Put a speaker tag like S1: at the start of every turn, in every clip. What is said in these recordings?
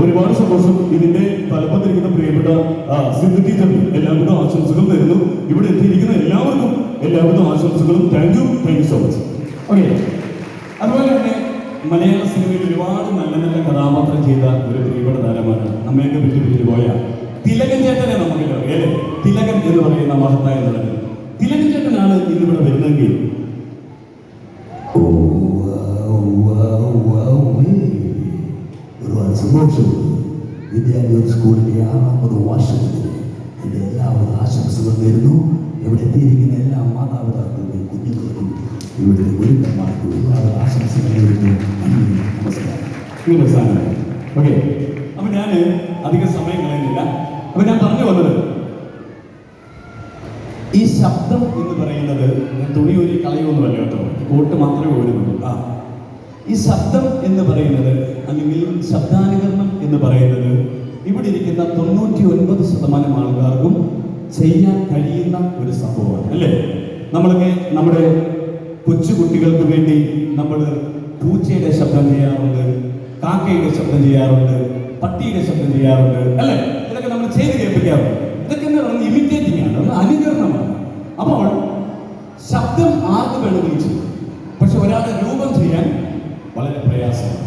S1: ഒരുപാട് സന്തോഷം. ഇതിന്റെ തലപ്പത്തിരിക്കുന്ന പ്രിയപ്പെട്ട സിന്ധു ടീച്ചറിന് എല്ലാവിധ ആശംസകൾ തരുന്നു. ഇവിടെ എത്തിയിരിക്കുന്ന എല്ലാവർക്കും എല്ലാവിധ ആശംസകളും. Thank you so much. Okay, അതുപോലെ തന്നെ മലയാള സിനിമയിൽ ഒരുപാട് നല്ല നല്ല കഥാപാത്രം ചെയ്ത ഒരു പ്രിയപ്പെട്ട താരമാണ് നമ്മയൊക്കെ വിട്ടു പോയ തിലകൻ ചേട്ടനെ നമുക്കെല്ലാം അറിയാം അല്ലേ? തിലകൻ എന്ന് പറയുന്ന മഹത്തായ നടൻ തിലകൻ ചേട്ടനാണ് ഇന്നിവിടെ വരുന്നതെങ്കിൽ
S2: ഒരുപാട് സന്തോഷം. വിദ്യാഭ്യാസ സ്കൂളിലെ 6ാമത് വർഷത്തിന് എൻ്റെ എല്ലാവിധ ആശംസകൾ നേരുന്നു. ഇവിടെ എത്തിയിരിക്കുന്ന എല്ലാ മാതാപിതാക്കളുടെയും കുഞ്ഞുങ്ങൾക്കും ഇവിടെ ഗുരുക്കന്മാർക്കും ഒരുപാട് ആശംസകൾ നേരുന്നു.
S1: നമസ്കാരം. ഓക്കെ, അപ്പൊ ഞാൻ അധിക സമയം കളയുന്നില്ല. അപ്പൊ ഞാൻ പറഞ്ഞു വന്നത് ഈ ശബ്ദം എന്ന് പറയുന്നത് തുണി ഒരു കളയൊന്നുമല്ല കേട്ടോ, കോട്ട് മാത്രമേ ഓടുന്നുള്ളൂ. ഈ ശബ്ദം എന്ന് പറയുന്നത് അല്ലെങ്കിൽ ശബ്ദാനുകരണം എന്ന് പറയുന്നത് ഇവിടെ ഇരിക്കുന്ന 99% ആൾക്കാർക്കും ചെയ്യാൻ കഴിയുന്ന ഒരു സംഭവമാണ് അല്ലേ? നമ്മളൊക്കെ നമ്മുടെ കൊച്ചു കുട്ടികൾക്ക് വേണ്ടി നമ്മൾ പൂച്ചയുടെ ശബ്ദം ചെയ്യാറുണ്ട്, കാക്കയുടെ ശബ്ദം ചെയ്യാറുണ്ട്, പട്ടിയുടെ ശബ്ദം ചെയ്യാറുണ്ട് അല്ലേ? ഇതൊക്കെ നമ്മൾ ചെയ്ത് കേൾപ്പിക്കാറുണ്ട്. ഇതൊക്കെ എന്ന് പറയുന്നത് ഇമിറ്റേറ്റിംഗ് ആണ്, ഒന്ന് അനുകരണമാണ്. അപ്പോൾ ശബ്ദം ആർക്ക് വേണമെങ്കിലും ചെയ്യും, പക്ഷെ ഒരാളുടെ രൂപം ചെയ്യാൻ വളരെ പ്രയാസമാണ്.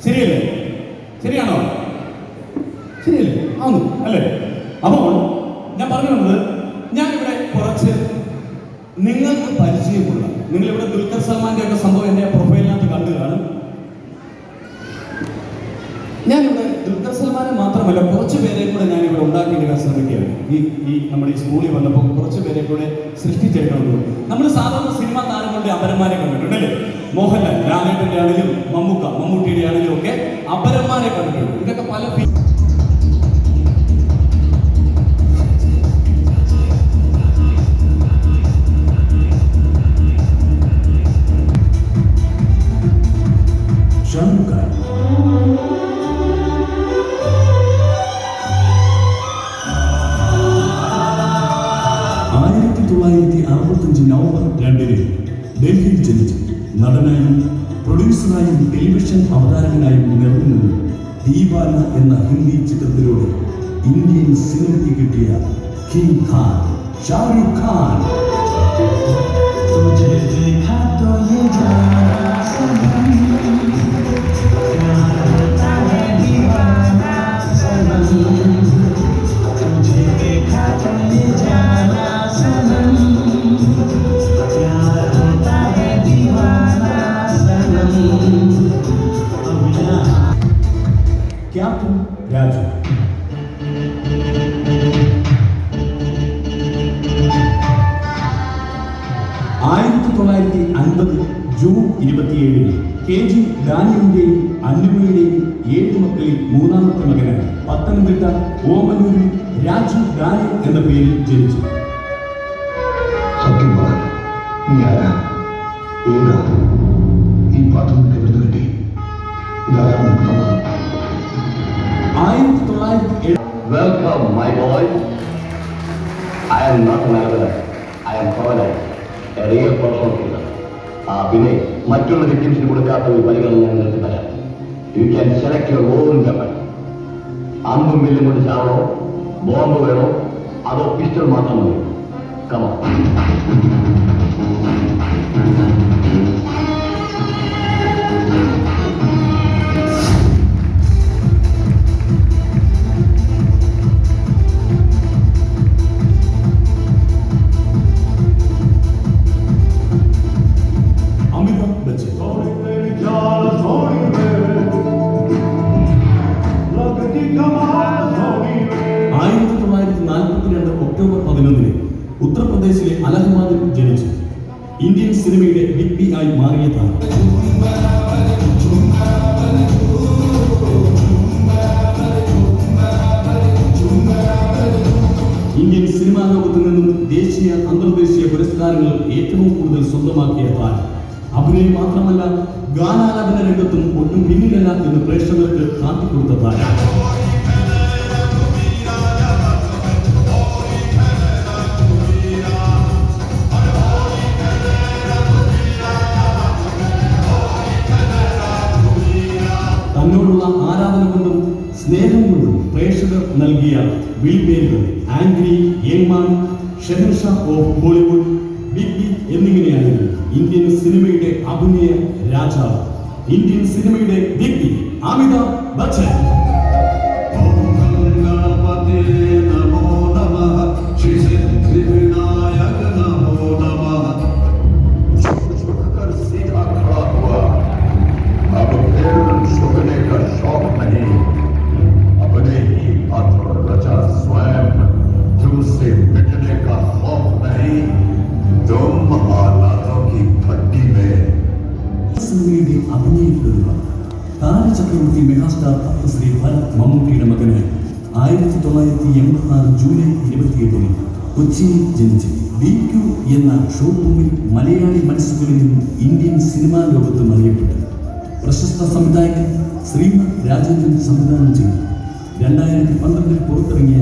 S1: ശരിയല്ലേ? ശരിയാണോ? ശരിയല്ലേ? ആന്നു അല്ലേ? അപ്പോൾ ഞാൻ പറഞ്ഞു വന്നത്, ഞാനിവിടെ കുറച്ച് നിങ്ങൾക്ക് പരിചയമുള്ള, നിങ്ങളിവിടെ ദുൽഖർ സൽമാന്റെ ഒക്കെ സംഭവം എൻ്റെ പ്രൊഫൈലിനകത്ത് കണ്ടു കാണും. ഞാനിവിടെ ദുൽഖർ സൽമാനെ മാത്രമല്ല കുറച്ച് പേരെ കൂടെ ഞാനിവിടെ ഉണ്ടാക്കിയെടുക്കാൻ ശ്രമിക്കുകയാണ്. ഈ നമ്മുടെ ഈ സ്കൂളിൽ വന്നപ്പോൾ കുറച്ച് പേരെ കൂടെ സൃഷ്ടിച്ചെടുക്കണം. നമ്മൾ സാധാരണ സിനിമാ താരങ്ങളുടെ അപരന്മാരെ കണ്ടിട്ടുണ്ട് അല്ലേ? മോഹൻലാൽ, ലാലേട്ടൻ്റെ ആണെങ്കിലും മമ്മൂട്ടിയുടെ ആണെങ്കിലും ഒക്കെ അപരന്മാരെ കണ്ടിട്ടുണ്ട്. ഇതൊക്കെ പല
S3: നവംബർ 2 ഡൽഹിയിൽ ജനിച്ചു. നടനായും പ്രൊഡ്യൂസറായും ടെലിവിഷൻ അവതാരകനായും നിറഞ്ഞു ദീവാന എന്ന ഹിന്ദി ചിത്രത്തിലൂടെ ഇന്ത്യൻ സിനിമയ്ക്ക് കിട്ടിയ king Khan Shahrukh Khan. Captain Raju. June 27 KG ഡാനിയലിന്റെയും അന്നുമയുടെയും 7 മക്കളിൽ 3ാമത്തെ മകനായി പത്തനംതിട്ട ഓമനൂരിൽ രാജു ഡാനിയൽ എന്ന പേരിൽ ജനിച്ചു.
S4: Welcome, my boy. I am not an actor. I am Pavanai, a real personal killer. പിന്നെ മറ്റുള്ള വിക്ടിംസിന് കൊടുക്കാത്ത ഒരു പരിഗണന ഞാൻ നിങ്ങൾക്ക് തരാം. You can select your own weapon. അമ്പും വില്ലും കൊണ്ട് ചാവണോ, ബോംബ് വേണോ, അതോ പിസ്റ്റൾ മാത്രം മതി? Come on.
S3: ഒക്ടോബർ 11 ഉത്തർപ്രദേശിലെ അലഹബാദിൽ ജനിച്ചു. ഇന്ത്യൻ സിനിമയുടെ ബിഗ് ബി ആയി മാറിയതാണ്. ഇന്ത്യൻ സിനിമാ ലോകത്തു നിന്നും ദേശീയ അന്തർദേശീയ പുരസ്കാരങ്ങൾ ഏറ്റവും കൂടുതൽ സ്വന്തമാക്കിയ താരം. അഭിനയം മാത്രമല്ല, ഗാനാലാപന രംഗത്തും ഒട്ടും പിന്നിലല്ല എന്ന് പ്രേക്ഷകർക്ക് കാട്ടിക്കൊടുത്ത താരം. തന്നോടുള്ള ആരാധന കൊണ്ടും പ്രേക്ഷകർ നൽകിയ വിളിപ്പേരുകൾ ആംഗ്രി, യങ്മാൻ, Shahenshah of Bollywood, big B എന്നിങ്ങനെയായിരുന്നു ഇന്ത്യൻ സിനിമയുടെ അഭിനയ രാജാവ്, ഇന്ത്യൻ സിനിമയുടെ ബിഗ് ബി അമിതാഭ് ബച്ചൻ. സിനിമയുടെ അഭിനയത്തിലുള്ള താരചക്രവർത്തി മെഗാസ്റ്റാർ ശ്രീ ഭരത് മമ്മൂട്ടിയുടെ മകന് 1986 ജൂലൈ 27 കൊച്ചിയിൽ ജനിച്ച് BQ എന്ന ഷോർട്ട് മൂവിൽ മലയാളി മനസ്സുകളിൽ നിന്നും ഇന്ത്യൻ സിനിമാ ലോകത്തും അറിയപ്പെട്ടു. പ്രശസ്ത സംവിധായകൻ ശ്രീനാഥ് രാജേന്ദ്രൻ സംവിധാനം ചെയ്തു 2012 പുറത്തിറങ്ങിയ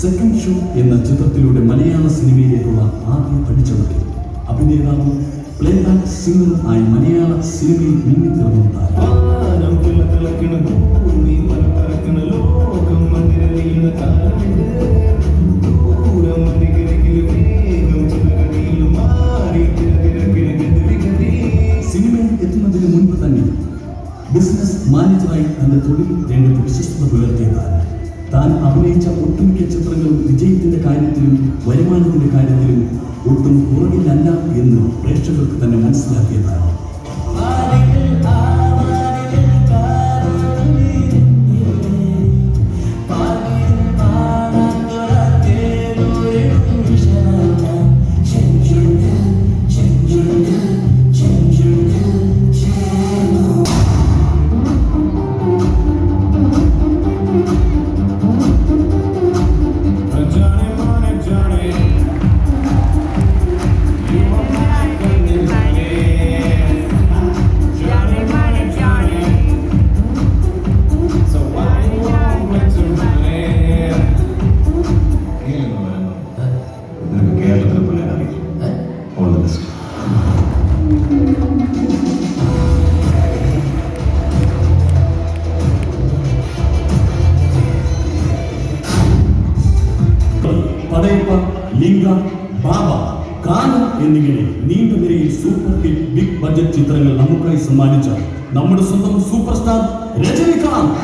S3: സെക്കൻഡ് ഷോ എന്ന ചിത്രത്തിലൂടെ മലയാള സിനിമയിലേക്കുള്ള ആദ്യ പടിച്ചമർത്തി. അഭിനേതാവും പ്ലേബാക്ക് സിംഗറും ആയി മലയാള സിനിമയിൽ മിന്നിത്തിറങ്ങുന്ന സിനിമയിൽ എത്തുന്നതിന് മുൻപ് തന്നെ ബിസിനസ് മാനേജറായി തന്റെ തൊഴിൽ രംഗത്ത് വിശ്വസ്തത പുലർത്തിയതാണ്. താൻ അഭിനയിച്ച ഒട്ടുമിക്ക ചിത്രങ്ങളും വിജയത്തിന്റെ കാര്യത്തിലും വരുമാനത്തിന്റെ കാര്യത്തിലും ഒട്ടും പുറകിലല്ല എന്ന് പ്രേക്ഷകർക്ക് തന്നെ മനസ്സിലാക്കിയതാണ്. പടയപ്പ, ലിംഗ, ബാബ, കാനം എന്നിങ്ങനെ നീണ്ട നിരയിൽ സൂപ്പർ ഹിറ്റ് ബിഗ് ബഡ്ജറ്റ് ചിത്രങ്ങൾ നമുക്കായി സമ്മാനിച്ച നമ്മുടെ സ്വന്തം സൂപ്പർ സ്റ്റാർ രജനികാന്ത്.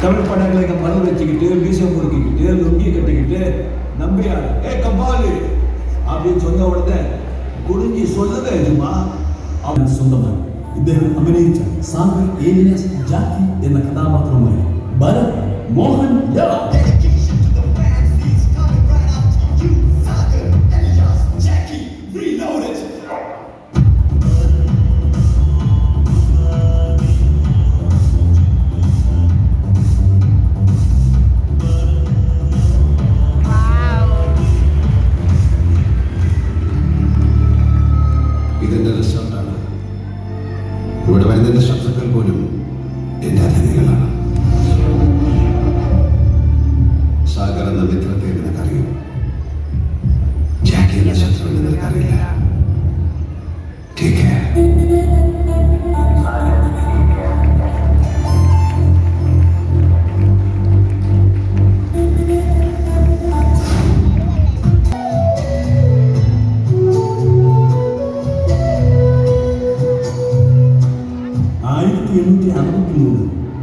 S5: தமிழ் படங்களுக்கு மரம் வச்சுக்கிட்டு மீசம் முறுக்கிக்கிட்டு லுங்கி கட்டிக்கிட்டு நம்பியார் கபாலு அப்படின்னு சொன்ன உடனே കുടുങ്ങി சொல்லுங்க യജമാ.
S3: സ്വന്തമായി ഇദ്ദേഹം അഭിനയിച്ച സാഗർ ഏലിയാസ് ജാക്കി എന്ന കഥാപാത്രവുമായി ഭരത് മോഹൻ ലാൽ.
S2: ഇതിന്റെ റിസൾട്ടാണ്. ഇവിടെ വരുന്ന ശബ്ദങ്ങൾ പോലും എന്റെ അതിഥികളാണ്. സാഗർ എന്ന മിത്രത്തെ നിനക്കറിയും, ജാക്കി എന്ന ശത്രുവിനെ നിനക്കറിയില്ല. Take care.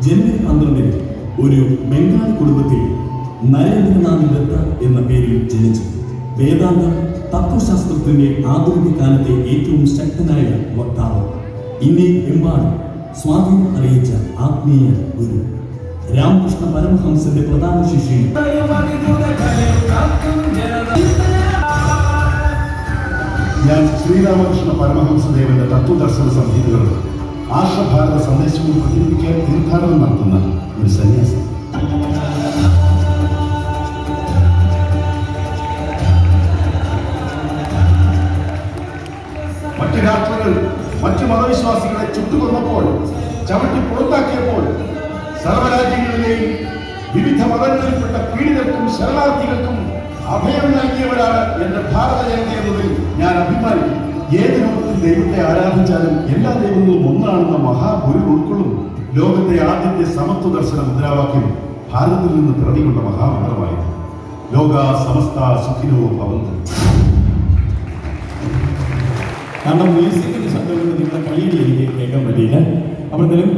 S3: ജനുവരി 12 ഒരു ബംഗാളി കുടുംബത്തിൽ നരേന്ദ്രനാഥ് ദത്ത എന്ന പേരിൽ ജനിച്ചു. വേദാന്ത തത്വശാസ്ത്രത്തിന്റെ ആധുനിക കാലത്തെ ഏറ്റവും ശക്തനായ വക്താവ്, ഇന്ത്യയിൽ എമ്പാടും സ്വാധീനം അറിയിച്ച ആത്മീയ ഗുരു, രാമകൃഷ്ണ പരമഹംസന്റെ പ്രധാന ശിഷ്യൻ.
S6: ഞാൻ ശ്രീരാമകൃഷ്ണ പരമഹംസദേവന്റെ തത്വദർശന സംഹിതകളും ആർഷഭാരത സന്ദേശവും പ്രചരിപ്പിക്കാൻ തീർത്ഥാടനം നടത്തുന്ന ഒരു സന്യാസി. മറ്റു രാഷ്ട്രങ്ങൾ മറ്റു മതവിശ്വാസികളെ ചുട്ടുകൊന്നപ്പോൾ, ചവിട്ടി പുറത്താക്കിയപ്പോൾ സർവ്വരാജ്യങ്ങളിലെയും വിവിധ മതങ്ങളിൽപ്പെട്ട പീഡിതർക്കും ശരണാർത്ഥികൾക്കും അഭയം നൽകിയവരാണ് എന്റെ ഭാരത ജനത എന്നതിൽ ഞാൻ ഞാൻ അഭിമാനിക്കും. ഏത് രൂപത്തിൽ ദൈവത്തെ ആരാധിച്ചാലും എല്ലാ ദൈവങ്ങളും ഒന്നാണെന്ന മഹാഗുരു ഉൾക്കൊള്ളും. ലോകത്തെ ആദ്യത്തെ സമത്വ ദർശന മുദ്രാവാക്യം ഭാരതത്തിൽ നിന്ന് പിറവികൊണ്ട മഹാമന്ത്രമായിരുന്നു. ലോക സമസ്ത സുഖിനോ ഭവന്തു.
S1: കാരണം മ്യൂസിക്കിന്റെ ശബ്ദം കൊണ്ട് നിങ്ങളുടെ കൈയടി എനിക്ക് കേൾക്കാൻ പറ്റിയില്ല. അപ്പോൾ എന്തായാലും